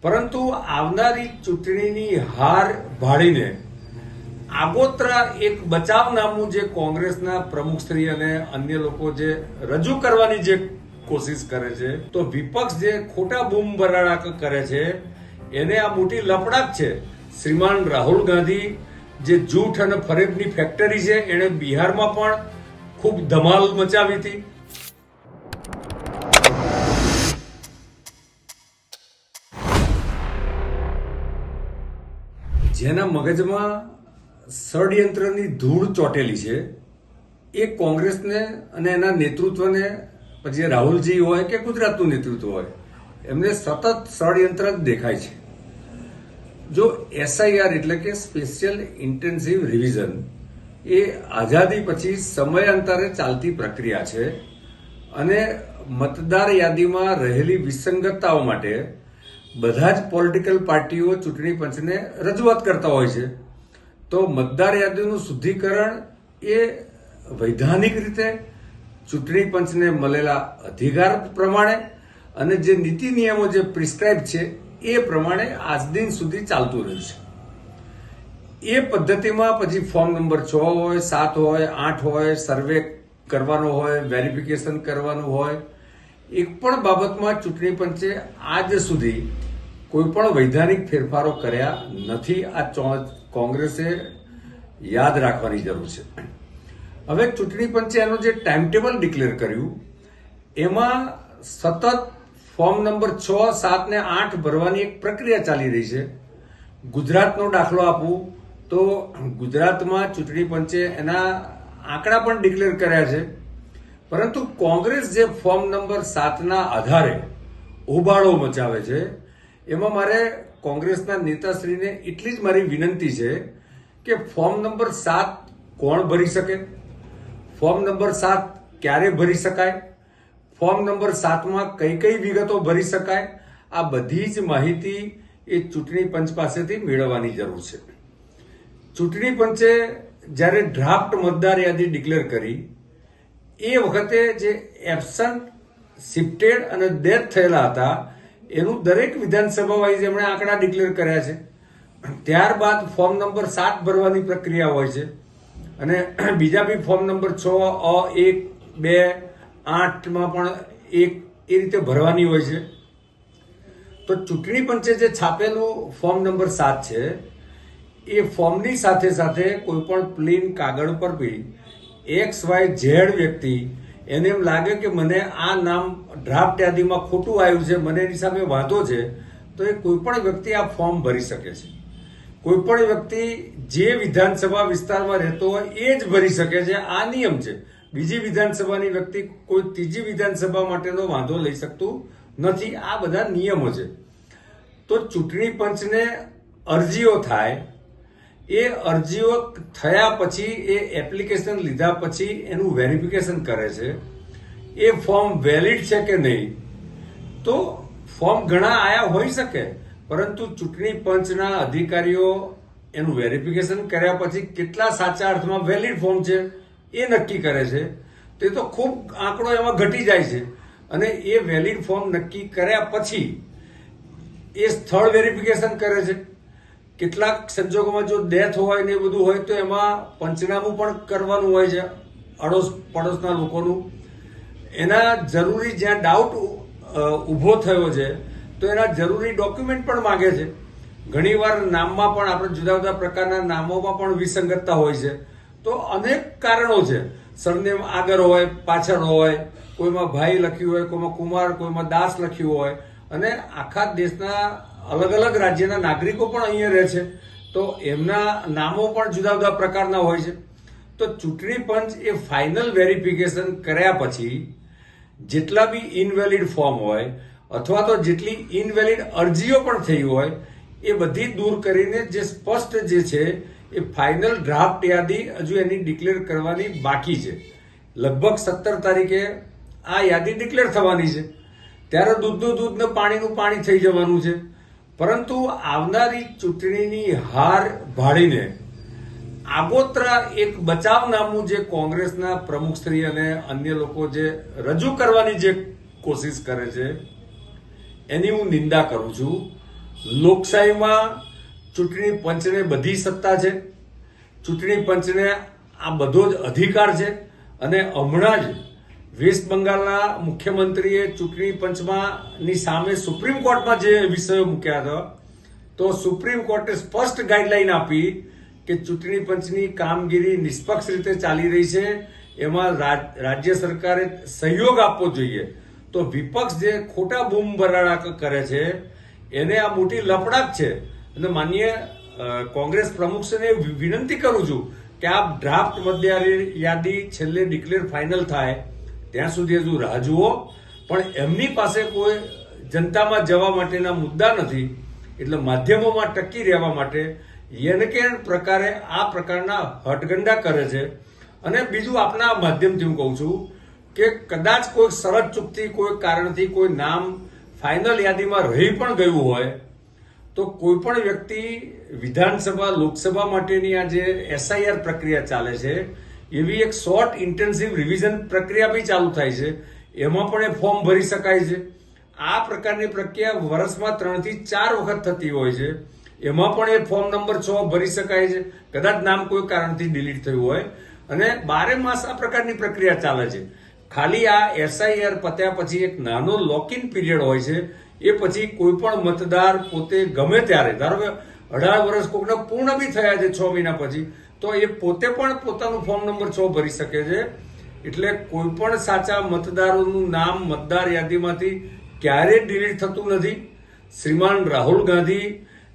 પરંતુ આવનારી ચૂંટણીની હાર ભાળીને આગોતરા એક બચાવનામું જે કોંગ્રેસના પ્રમુખશ્રી અને અન્ય લોકો જે રજૂ કરવાની જે કોશિશ કરે છે, તો વિપક્ષ જે ખોટા બૂમ બરાડા કરે છે એને આ મોટી લપડાક છે. શ્રીમાન રાહુલ ગાંધી જે જૂઠ અને ફરેબની ફેક્ટરી છે એણે બિહારમાં પણ ખૂબ ધમાલ મચાવી હતી. જેના મગજમાં ષડયંત્રની ધૂળ ચોટેલી છે એ કોંગ્રેસને અને એના નેતૃત્વને, પછી રાહુલજી હોય કે ગુજરાતનું નેતૃત્વ હોય, એમને સતત ષડયંત્ર જ દેખાય છે. જો SIR એટલે કે સ્પેશિયલ ઇન્ટેન્સિવ રિવિઝન એ આઝાદી પછી સમયાંતરે ચાલતી પ્રક્રિયા છે અને મતદાર યાદીમાં રહેલી વિસંગતતાઓ માટે બધા જ પોલિટિકલ પાર્ટીઓ ચૂંટણી પંચને રજૂઆત કરતા હોય છે. તો મતદાર યાદીનું શુદ્ધિકરણ એ વૈધાનિક રીતે ચૂંટણી પંચને મળેલા અધિકાર પ્રમાણે અને જે નીતિ નિયમો જે પ્રિસ્ક્રાઇબ છે એ પ્રમાણે આજ દિન સુધી ચાલતું રહ્યું છે. એ પદ્ધતિમાં પછી ફોર્મ નંબર 6 હોય, 7 હોય, 8 હોય, સર્વે કરવાનો હોય, વેરિફિકેશન કરવાનું હોય, એક પણ બાબતમાં ચૂંટણી પંચે આજ સુધી કોઈ પણ વૈધાનિક ફેરફારો કર્યા નથી. આ કોંગ્રેસે યાદ રાખવાની જરૂર છે. હવે ચૂંટણી પંચે એનું જે ટાઈમ ટેબલ ડિક્લેર કર્યું એમાં સતત ફોર્મ નંબર 6, 7 ને 8 ભરવાની એક પ્રક્રિયા ચાલી રહી છે. ગુજરાતનો દાખલો આપું તો ગુજરાતમાં ચૂંટણી પંચે એના આંકડા પણ ડિક્લેર કર્યા છે, પરંતુ કોંગ્રેસ જે ફોર્મ નંબર 7ના આધારે હોબાળો મચાવે છે એમાં મારે કોંગ્રેસના નેતાશ્રીને એટલી જ મારી વિનંતી છે કે ફોર્મ નંબર 7 કોણ ભરી શકે, ફોર્મ નંબર 7 ક્યારે ભરી શકાય, ફોર્મ નંબર 7માં કઈ કઈ વિગતો ભરી શકાય, આ બધી જ માહિતી એ ચૂંટણી પંચ પાસેથી મેળવવાની જરૂર છે. ચૂંટણી પંચે જ્યારે ડ્રાફ્ટ મતદાર યાદી ડિક્લેર કરી એ વખતે જે એબસન્ટ, શિફ્ટેડ અને ડેથ થયેલા હતા એનું દરેક વિધાનસભા વાઇઝ એમણે આંકડા ડિક્લેર કર્યા છે. ત્યારબાદ ફોર્મ નંબર 7 ભરવાની પ્રક્રિયા હોય છે અને બીજા બી ફોર્મ નંબર 6, 1, 2, 8માં પણ એક એ રીતે ભરવાની હોય છે. તો ચૂંટણી પંચે જે છાપેલું ફોર્મ નંબર 7 છે એ ફોર્મની સાથે સાથે કોઈ પણ પ્લેન કાગળ પર બી XYZ વ્યક્તિ એને એમ લાગે કે મને આ નામ ડ્રાફ્ટ યાદીમાં ખોટું આવ્યું છે, મને એની સામે વાંધો છે, તો એ કોઈ પણ વ્યક્તિ આ ફોર્મ ભરી શકે છે. કોઈ પણ વ્યક્તિ જે વિધાનસભા વિસ્તારમાં રહેતો હોય એ જ ભરી શકે છે. આ નિયમ છે. બીજી વિધાનસભાની વ્યક્તિ કોઈ ત્રીજી વિધાનસભા માટેનો વાંધો લઈ શકતું નથી. આ બધા નિયમો છે. તો ચૂંટણી પંચને અરજીઓ થાય, એ અરજીઓ થયા પછી એ એપ્લિકેશન લીધા પછી એનું વેરિફિકેશન કરે છે. એ ફોર્મ વેલિડ છે કે નહીં, તો ફોર્મ ઘણા આયા હોઈ શકે, પરંતુ ચૂંટણી પંચના અધિકારીઓ એનું વેરિફિકેશન કર્યા પછી કેટલા સાચા અર્થમાં વેલિડ ફોર્મ છે એ નક્કી કરે છે. તે તો ખૂબ આંકડો એમાં ઘટી જાય છે અને એ વેલિડ ફોર્મ નક્કી કર્યા પછી એ સ્થળ વેરિફિકેશન કરે છે. કેટલાક સંજોગોમાં જો ડેથ હોય ને એ બધું હોય તો એમાં પંચનામું પણ કરવાનું હોય છે અડોશ પડોશના લોકોનું. એના જરૂરી જ્યાં ડાઉટ ઊભો થયો છે તો એના જરૂરી ડોક્યુમેન્ટ પણ માંગે છે. ઘણીવાર નામમાં પણ આપણે જુદા જુદા પ્રકારના નામોમાં પણ વિસંગતતા હોય છે. તો અનેક કારણો છે. સરનેમ આગળ હોય, પાછળ હોય, કોઈમાં ભાઈ લખ્યું હોય, કોઈમાં કુમાર, કોઈમાં દાસ લખ્યું હોય, અને આખા દેશના અલગ અલગ રાજ્યના નાગરિકો પણ અહીંયા રહે છે, તો એમના નામો પણ જુદા જુદા પ્રકારના હોય છે. તો ચૂંટણી પંચ એ ફાઇનલ વેરિફિકેશન કર્યા પછી જેટલા બી ઇનવેલિડ ફોર્મ હોય અથવા તો જેટલી ઇનવેલિડ અરજીઓ પણ થઈ હોય એ બધી દૂર કરીને જે સ્પષ્ટ જે છે એ ફાઇનલ ડ્રાફ્ટ યાદી હજુ એની ડિક્લેર કરવાની બાકી છે. લગભગ 17 તારીખે આ યાદી ડિક્લેર થવાની છે. ત્યારે દૂધનું દૂધ ને પાણીનું પાણી થઈ જવાનું છે. પરંતુ આવનારી ચૂંટણીની હાર ભાળીને આગોતરા એક બચાવનામું જે કોંગ્રેસના પ્રમુખશ્રી અને અન્ય લોકો જે રજૂ કરવાની જે કોશિશ કરે છે એની હું નિંદા કરું છું લોકશાહીમાં ચૂંટણી પંચને બધી સત્તા છે, ચૂંટણી પંચને આ બધો જ અધિકાર છે. અને હમણાં જ વેસ્ટ બંગાળના મુખ્યમંત્રીએ ચૂંટણી પંચની સામે સુપ્રીમ કોર્ટમાં જે વિષયો મૂક્યા હતા, તો સુપ્રીમ કોર્ટે સ્પષ્ટ ગાઈડલાઈન આપી કે ચૂંટણી પંચની કામગીરી નિષ્પક્ષ રીતે ચાલી રહી છે, એમાં રાજ્ય સરકારે સહયોગ આપવો જોઈએ. તો વિપક્ષ જે ખોટા બૂમ બરાડા કરે છે એને આ મોટી લપડાક છે. અને માનનીય કોંગ્રેસ પ્રમુખશ્રીને વિનંતી કરું છું કે આ ડ્રાફ્ટ મતદાર યાદી છેલ્લે ડિક્લેર ફાઇનલ થાય ત્યાં સુધી હજુ રાહ જુઓ. પણ એમની પાસે કોઈ જનતામાં જવા માટેના મુદ્દા નથી, એટલે માધ્યમોમાં ટકી રહેવા માટે યેન કે પ્રકારે આ પ્રકારના હટગંડા કરે છે. અને બીજું આપના માધ્યમથી હું કહું છું કે કદાચ કોઈ શરત ચૂકથી કોઈ કારણથી કોઈ નામ ફાઇનલ યાદીમાં રહી પણ ગયું હોય તો કોઈ પણ વ્યક્તિ વિધાનસભા લોકસભા માટેની આ જે SIR પ્રક્રિયા ચાલે છે એવી એક શોર્ટ ઇન્ટેન્સિવ રિવિઝન પ્રક્રિયા બી ચાલુ થાય છે, એમાં પણ એ ફોર્મ ભરી શકાય છે. આ પ્રકારની પ્રક્રિયા વર્ષમાં 3 થી 4 વખત થતી હોય છે, એમાં પણ એ ફોર્મ નંબર 6 ભરી શકાય છે, કદાચ નામ કોઈ કારણથી ડિલીટ થયું હોય. અને 12 માસ આ પ્રકારની પ્રક્રિયા ચાલે છે. ખાલી આ SIR પત્યા પછી એક નાનો લોકિન પીરિયડ હોય છે, એ પછી કોઈ પણ મતદાર પોતે ગમે ત્યારે, ધારો કે 18 વર્ષ કોઈકને પૂર્ણ બી થયા છે 6 મહિના પછી, તો એ પોતે પણ પોતાનું ફોર્મ નંબર 6 ભરી શકે છે. એટલે કોઈ પણ સાચા મતદારોનું નામ મતદાર યાદીમાંથી ક્યારેય ડિલીટ થતું નથી. શ્રીમાન રાહુલ ગાંધી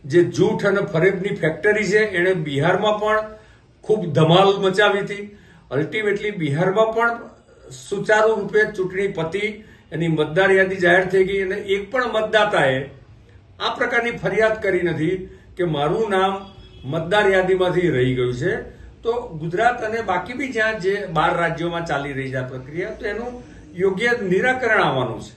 જે જૂઠ અને ફરેબની ફેક્ટરી છે એણે બિહારમાં પણ ખૂબ ધમાલ મચાવી હતી. અલ્ટિમેટલી બિહારમાં પણ સુચારુ રૂપે ચૂંટણી પતી, એની મતદાર યાદી જાહેર થઈ ગઈ અને એક પણ મતદાતાએ આ પ્રકારની ફરિયાદ કરી નથી કે મારું નામ મતદાર યાદીમાંથી રહી ગયું છે. તો ગુજરાત અને બાકી બી જ્યાં જે 12 રાજ્યોમાં ચાલી રહી છે આ પ્રક્રિયા, તો એનું યોગ્ય નિરાકરણ આવવાનું છે.